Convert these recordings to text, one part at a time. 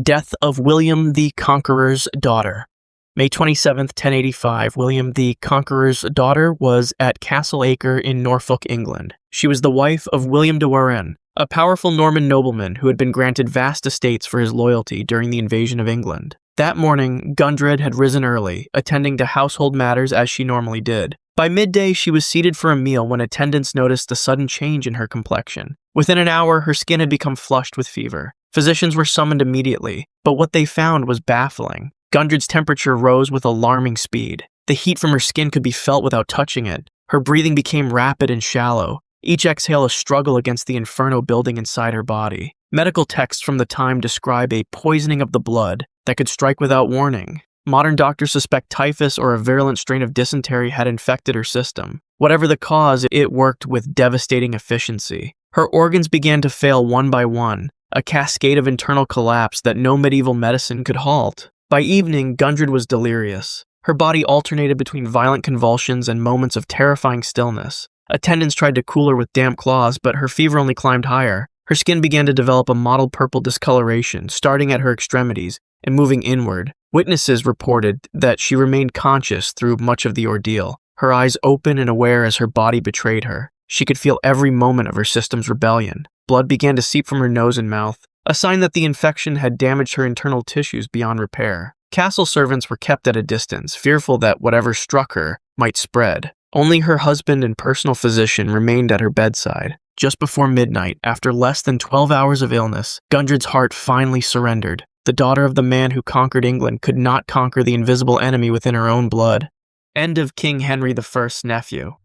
Death of William the Conqueror's daughter. May 27, 1085, William the Conqueror's daughter was at Castle Acre in Norfolk, England. She was the wife of William de Warenne, a powerful Norman nobleman who had been granted vast estates for his loyalty during the invasion of England. That morning, Gundred had risen early, attending to household matters as she normally did. By midday, she was seated for a meal when attendants noticed a sudden change in her complexion. Within an hour, her skin had become flushed with fever. Physicians were summoned immediately, but what they found was baffling. Gundred's temperature rose with alarming speed. The heat from her skin could be felt without touching it. Her breathing became rapid and shallow, each exhale a struggle against the inferno building inside her body. Medical texts from the time describe a poisoning of the blood that could strike without warning. Modern doctors suspect typhus or a virulent strain of dysentery had infected her system. Whatever the cause, it worked with devastating efficiency. Her organs began to fail one by one, a cascade of internal collapse that no medieval medicine could halt. By evening, Gundred was delirious. Her body alternated between violent convulsions and moments of terrifying stillness. Attendants tried to cool her with damp cloths, but her fever only climbed higher. Her skin began to develop a mottled purple discoloration, starting at her extremities and moving inward. Witnesses reported that she remained conscious through much of the ordeal, her eyes open and aware as her body betrayed her. She could feel every moment of her system's rebellion. Blood began to seep from her nose and mouth, a sign that the infection had damaged her internal tissues beyond repair. Castle servants were kept at a distance, fearful that whatever struck her might spread. Only her husband and personal physician remained at her bedside. Just before midnight, after less than 12 hours of illness, Gundred's heart finally surrendered. The daughter of the man who conquered England could not conquer the invisible enemy within her own blood. End of King Henry I's nephew.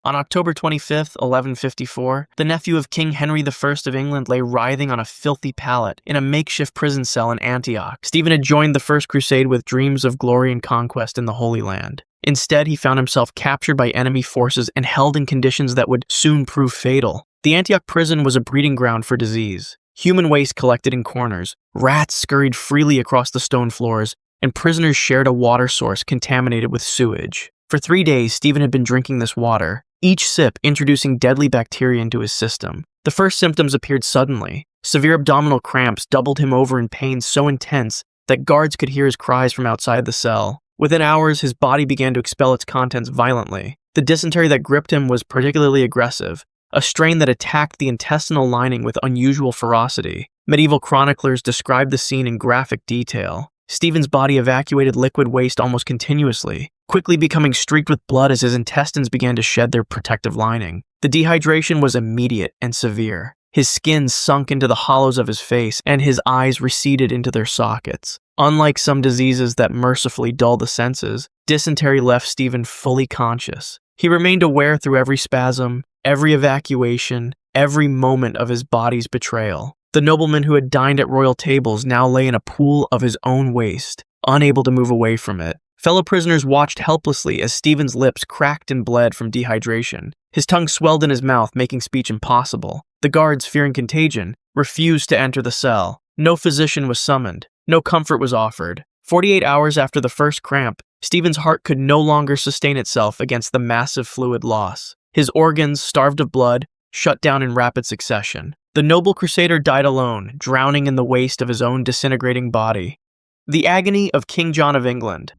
On October 25, 1154, the nephew of King Henry I of England lay writhing on a filthy pallet in a makeshift prison cell in Antioch. Stephen had joined the First Crusade with dreams of glory and conquest in the Holy Land. Instead, he found himself captured by enemy forces and held in conditions that would soon prove fatal. The Antioch prison was a breeding ground for disease. Human waste collected in corners, rats scurried freely across the stone floors, and prisoners shared a water source contaminated with sewage. For 3 days, Stephen had been drinking this water, each sip introducing deadly bacteria into his system. The first symptoms appeared suddenly. Severe abdominal cramps doubled him over in pain so intense that guards could hear his cries from outside the cell. Within hours, his body began to expel its contents violently. The dysentery that gripped him was particularly aggressive, a strain that attacked the intestinal lining with unusual ferocity. Medieval chroniclers described the scene in graphic detail. Stephen's body evacuated liquid waste almost continuously, quickly becoming streaked with blood as his intestines began to shed their protective lining. The dehydration was immediate and severe. His skin sunk into the hollows of his face, and his eyes receded into their sockets. Unlike some diseases that mercifully dull the senses, dysentery left Stephen fully conscious. He remained aware through every spasm, every evacuation, every moment of his body's betrayal. The nobleman who had dined at royal tables now lay in a pool of his own waste, unable to move away from it. Fellow prisoners watched helplessly as Stephen's lips cracked and bled from dehydration. His tongue swelled in his mouth, making speech impossible. The guards, fearing contagion, refused to enter the cell. No physician was summoned. No comfort was offered. 48 hours after the first cramp, Stephen's heart could no longer sustain itself against the massive fluid loss. His organs, starved of blood, shut down in rapid succession. The noble crusader died alone, drowning in the waste of his own disintegrating body. The Agony of King John of England.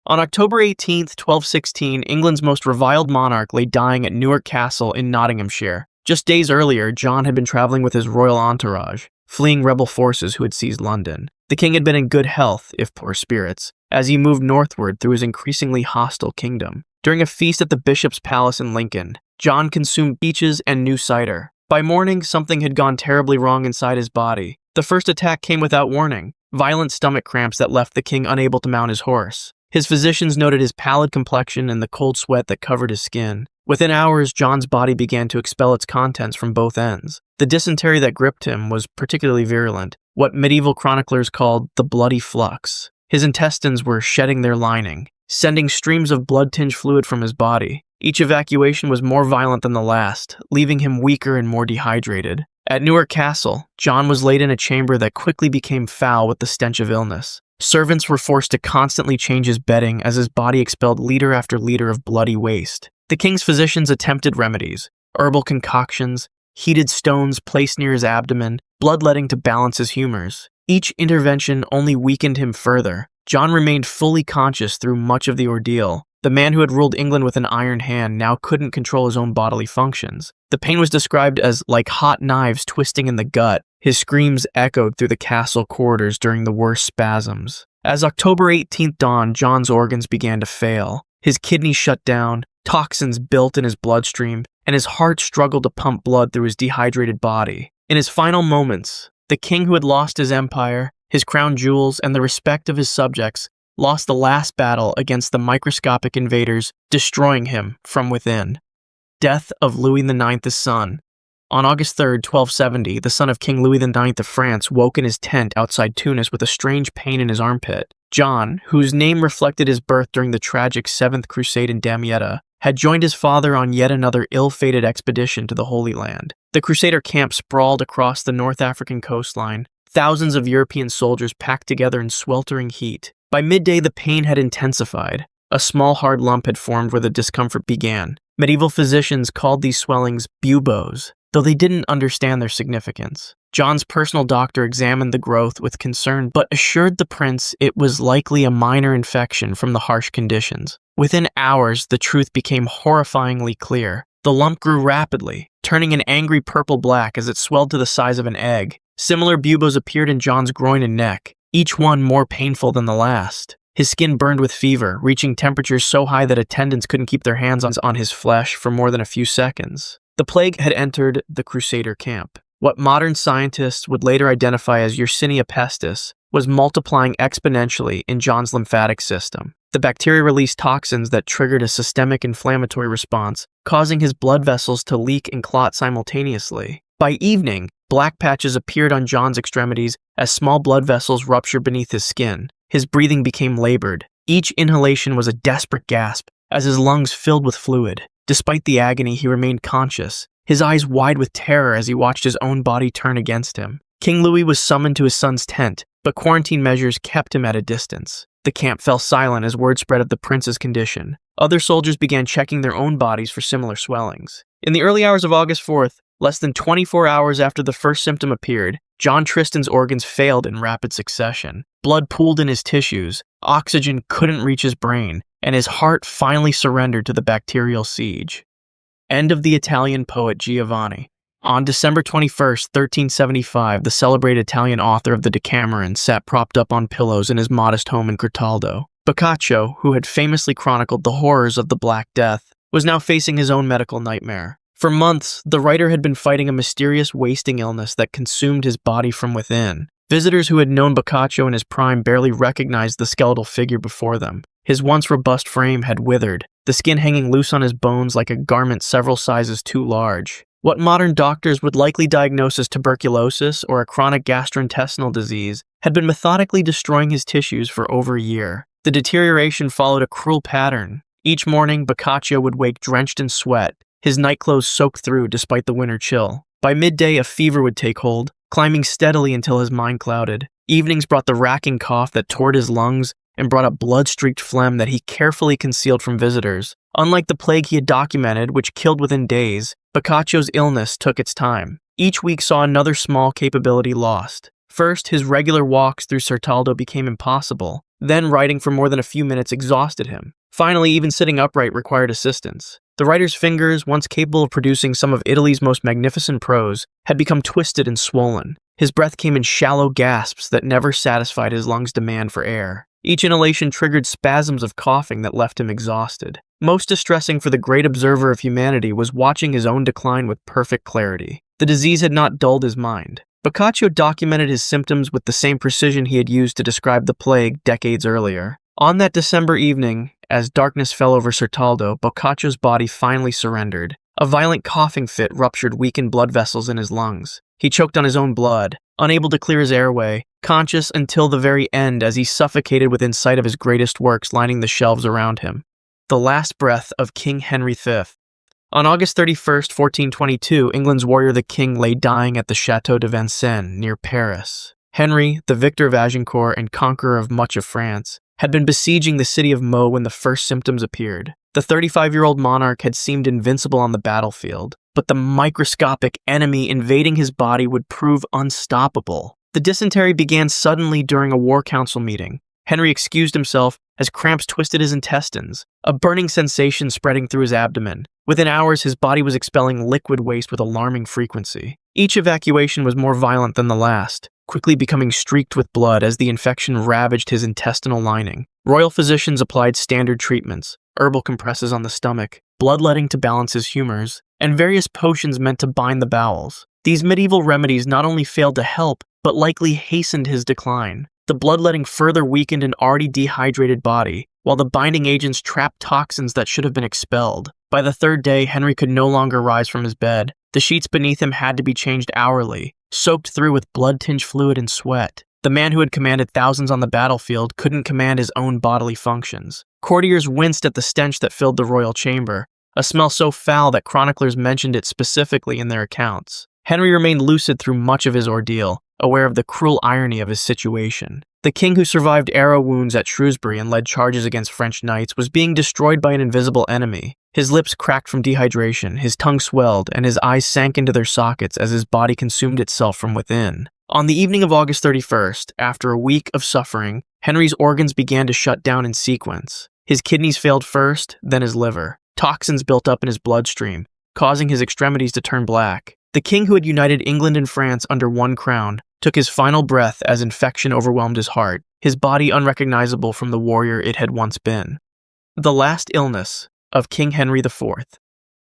On October 18, 1216, England's most reviled monarch lay dying at Newark Castle in Nottinghamshire. Just days earlier, John had been traveling with his royal entourage, fleeing rebel forces who had seized London. The king had been in good health, if poor spirits, as he moved northward through his increasingly hostile kingdom. During a feast at the bishop's palace in Lincoln, John consumed peaches and new cider. By morning, something had gone terribly wrong inside his body. The first attack came without warning, violent stomach cramps that left the king unable to mount his horse. His physicians noted his pallid complexion and the cold sweat that covered his skin. Within hours, John's body began to expel its contents from both ends. The dysentery that gripped him was particularly virulent, what medieval chroniclers called the bloody flux. His intestines were shedding their lining, sending streams of blood-tinged fluid from his body. Each evacuation was more violent than the last, leaving him weaker and more dehydrated. At Newark Castle, John was laid in a chamber that quickly became foul with the stench of illness. Servants were forced to constantly change his bedding as his body expelled liter after liter of bloody waste. The king's physicians attempted remedies, herbal concoctions, heated stones placed near his abdomen, bloodletting to balance his humors. Each intervention only weakened him further. John remained fully conscious through much of the ordeal. The man who had ruled England with an iron hand now couldn't control his own bodily functions. The pain was described as like hot knives twisting in the gut. His screams echoed through the castle corridors during the worst spasms. As October 18th dawned, John's organs began to fail. His kidneys shut down, toxins built in his bloodstream, and his heart struggled to pump blood through his dehydrated body. In his final moments, the king who had lost his empire, his crown jewels, and the respect of his subjects, lost the last battle against the microscopic invaders, destroying him from within. Death of Louis IX's son. On August 3, 1270, the son of King Louis IX of France woke in his tent outside Tunis with a strange pain in his armpit. John, whose name reflected his birth during the tragic Seventh Crusade in Damietta, had joined his father on yet another ill-fated expedition to the Holy Land. The Crusader camp sprawled across the North African coastline, thousands of European soldiers packed together in sweltering heat. By midday, the pain had intensified. A small hard lump had formed where the discomfort began. Medieval physicians called these swellings buboes, though they didn't understand their significance. John's personal doctor examined the growth with concern, but assured the prince it was likely a minor infection from the harsh conditions. Within hours, the truth became horrifyingly clear. The lump grew rapidly, turning an angry purple-black as it swelled to the size of an egg. Similar buboes appeared in John's groin and neck, each one more painful than the last. His skin burned with fever, reaching temperatures so high that attendants couldn't keep their hands on his flesh for more than a few seconds. The plague had entered the Crusader camp. What modern scientists would later identify as Yersinia pestis was multiplying exponentially in John's lymphatic system. The bacteria released toxins that triggered a systemic inflammatory response, causing his blood vessels to leak and clot simultaneously. By evening, black patches appeared on John's extremities as small blood vessels ruptured beneath his skin. His breathing became labored. Each inhalation was a desperate gasp as his lungs filled with fluid. Despite the agony, he remained conscious, his eyes wide with terror as he watched his own body turn against him. King Louis was summoned to his son's tent, but quarantine measures kept him at a distance. The camp fell silent as word spread of the prince's condition. Other soldiers began checking their own bodies for similar swellings. In the early hours of August 4th, less than 24 hours after the first symptom appeared, John Tristan's organs failed in rapid succession. Blood pooled in his tissues, oxygen couldn't reach his brain, and his heart finally surrendered to the bacterial siege. End of the Italian poet Giovanni. On December 21, 1375, the celebrated Italian author of the Decameron sat propped up on pillows in his modest home in Curtaldo. Boccaccio, who had famously chronicled the horrors of the Black Death, was now facing his own medical nightmare. For months, the writer had been fighting a mysterious wasting illness that consumed his body from within. Visitors who had known Boccaccio in his prime barely recognized the skeletal figure before them. His once robust frame had withered, the skin hanging loose on his bones like a garment several sizes too large. What modern doctors would likely diagnose as tuberculosis or a chronic gastrointestinal disease had been methodically destroying his tissues for over a year. The deterioration followed a cruel pattern. Each morning, Boccaccio would wake drenched in sweat, his nightclothes soaked through despite the winter chill. By midday, a fever would take hold, climbing steadily until his mind clouded. Evenings brought the racking cough that tore his lungs and brought up blood-streaked phlegm that he carefully concealed from visitors. Unlike the plague he had documented, which killed within days, Boccaccio's illness took its time. Each week saw another small capability lost. First, his regular walks through Certaldo became impossible. Then, writing for more than a few minutes exhausted him. Finally, even sitting upright required assistance. The writer's fingers, once capable of producing some of Italy's most magnificent prose, had become twisted and swollen. His breath came in shallow gasps that never satisfied his lungs' demand for air. Each inhalation triggered spasms of coughing that left him exhausted. Most distressing for the great observer of humanity was watching his own decline with perfect clarity. The disease had not dulled his mind. Boccaccio documented his symptoms with the same precision he had used to describe the plague decades earlier. On that December evening, as darkness fell over Certaldo, Boccaccio's body finally surrendered. A violent coughing fit ruptured weakened blood vessels in his lungs. He choked on his own blood, unable to clear his airway, conscious until the very end as he suffocated within sight of his greatest works lining the shelves around him. The Last Breath of King Henry V. On August 31st, 1422, England's warrior the king lay dying at the Château de Vincennes near Paris. Henry, the victor of Agincourt and conqueror of much of France, had been besieging the city of Meaux when the first symptoms appeared. The 35-year-old monarch had seemed invincible on the battlefield, but the microscopic enemy invading his body would prove unstoppable. The dysentery began suddenly during a war council meeting. Henry excused himself as cramps twisted his intestines, a burning sensation spreading through his abdomen. Within hours, his body was expelling liquid waste with alarming frequency. Each evacuation was more violent than the last, quickly becoming streaked with blood as the infection ravaged his intestinal lining. Royal physicians applied standard treatments, herbal compresses on the stomach, bloodletting to balance his humors, and various potions meant to bind the bowels. These medieval remedies not only failed to help, but likely hastened his decline. The bloodletting further weakened an already dehydrated body, while the binding agents trapped toxins that should have been expelled. By the third day, Henry could no longer rise from his bed. The sheets beneath him had to be changed hourly, soaked through with blood-tinged fluid and sweat. The man who had commanded thousands on the battlefield couldn't command his own bodily functions. Courtiers winced at the stench that filled the royal chamber, a smell so foul that chroniclers mentioned it specifically in their accounts. Henry remained lucid through much of his ordeal, aware of the cruel irony of his situation. The king who survived arrow wounds at Shrewsbury and led charges against French knights was being destroyed by an invisible enemy. His lips cracked from dehydration, his tongue swelled, and his eyes sank into their sockets as his body consumed itself from within. On the evening of August 31st, after a week of suffering, Henry's organs began to shut down in sequence. His kidneys failed first, then his liver. Toxins built up in his bloodstream, causing his extremities to turn black. The king who had united England and France under one crown took his final breath as infection overwhelmed his heart, his body unrecognizable from the warrior it had once been. The last illness of King Henry IV.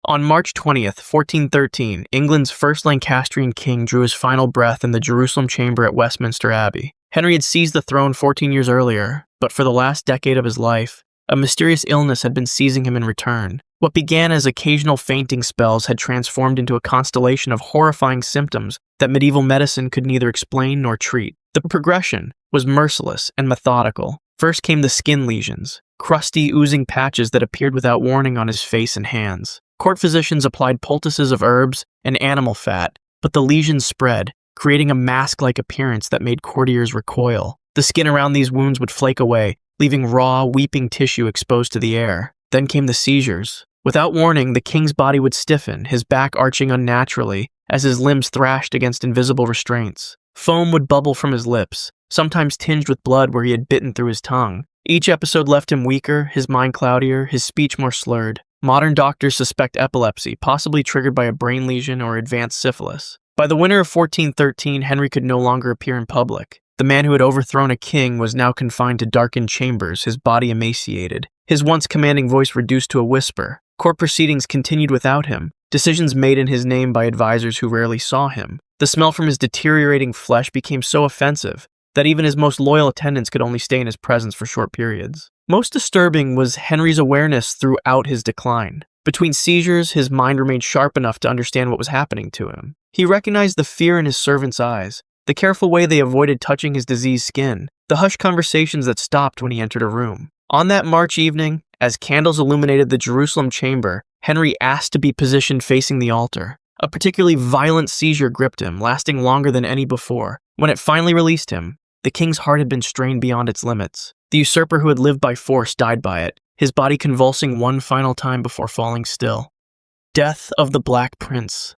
On March 20th, 1413, England's first Lancastrian king drew his final breath in the Jerusalem chamber at Westminster Abbey. Henry had seized the throne 14 years earlier, but for the last decade of his life, a mysterious illness had been seizing him in return. What began as occasional fainting spells had transformed into a constellation of horrifying symptoms that medieval medicine could neither explain nor treat. The progression was merciless and methodical. First came the skin lesions, crusty, oozing patches that appeared without warning on his face and hands. Court physicians applied poultices of herbs and animal fat, but the lesions spread, creating a mask-like appearance that made courtiers recoil. The skin around these wounds would flake away, leaving raw, weeping tissue exposed to the air. Then came the seizures. Without warning, the king's body would stiffen, his back arching unnaturally as his limbs thrashed against invisible restraints. Foam would bubble from his lips, sometimes tinged with blood where he had bitten through his tongue. Each episode left him weaker, his mind cloudier, his speech more slurred. Modern doctors suspect epilepsy, possibly triggered by a brain lesion or advanced syphilis. By the winter of 1413, Henry could no longer appear in public. The man who had overthrown a king was now confined to darkened chambers, his body emaciated, his once commanding voice reduced to a whisper. Court proceedings continued without him, decisions made in his name by advisors who rarely saw him. The smell from his deteriorating flesh became so offensive that even his most loyal attendants could only stay in his presence for short periods. Most disturbing was Henry's awareness throughout his decline. Between seizures, his mind remained sharp enough to understand what was happening to him. He recognized the fear in his servants' eyes, the careful way they avoided touching his diseased skin, the hushed conversations that stopped when he entered a room. On that March evening, as candles illuminated the Jerusalem chamber, Henry asked to be positioned facing the altar. A particularly violent seizure gripped him, lasting longer than any before. When it finally released him, the king's heart had been strained beyond its limits. The usurper who had lived by force died by it, his body convulsing one final time before falling still. Death of the Black Prince.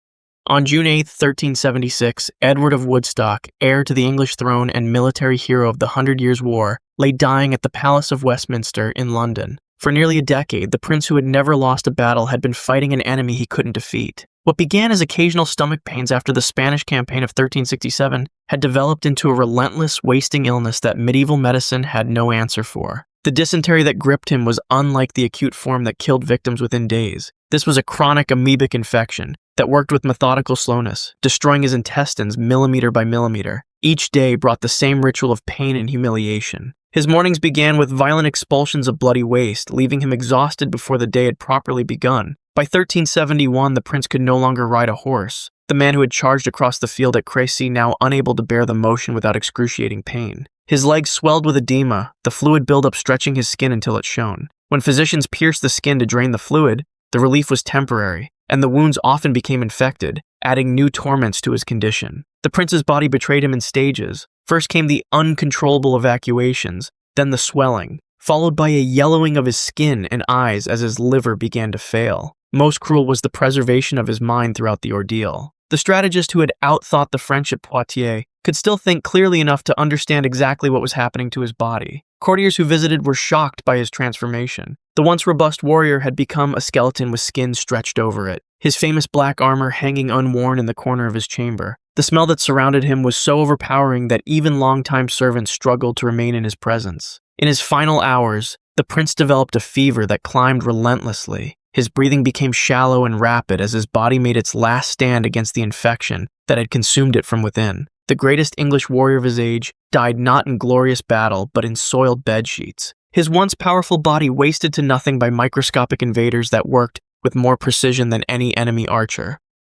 On June 8, 1376, Edward of Woodstock, heir to the English throne and military hero of the 100 Years' War, lay dying at the Palace of Westminster in London. For nearly a decade, the prince who had never lost a battle had been fighting an enemy he couldn't defeat. What began as occasional stomach pains after the Spanish campaign of 1367 had developed into a relentless, wasting illness that medieval medicine had no answer for. The dysentery that gripped him was unlike the acute form that killed victims within days. This was a chronic amoebic infection that worked with methodical slowness, destroying his intestines millimeter by millimeter. Each day brought the same ritual of pain and humiliation. His mornings began with violent expulsions of bloody waste, leaving him exhausted before the day had properly begun. By 1371, the prince could no longer ride a horse. The man who had charged across the field at Crécy now unable to bear the motion without excruciating pain. His legs swelled with edema, the fluid buildup stretching his skin until it shone. When physicians pierced the skin to drain the fluid, the relief was temporary, and the wounds often became infected, adding new torments to his condition. The prince's body betrayed him in stages. First came the uncontrollable evacuations, then the swelling, followed by a yellowing of his skin and eyes as his liver began to fail. Most cruel was the preservation of his mind throughout the ordeal. The strategist who had outthought the French at Poitiers could still think clearly enough to understand exactly what was happening to his body. Courtiers who visited were shocked by his transformation. The once robust warrior had become a skeleton with skin stretched over it, his famous black armor hanging unworn in the corner of his chamber. The smell that surrounded him was so overpowering that even longtime servants struggled to remain in his presence. In his final hours, the prince developed a fever that climbed relentlessly. His breathing became shallow and rapid as his body made its last stand against the infection that had consumed it from within. The greatest English warrior of his age died not in glorious battle, but in soiled bedsheets. His once powerful body wasted to nothing by microscopic invaders that worked with more precision than any enemy archer.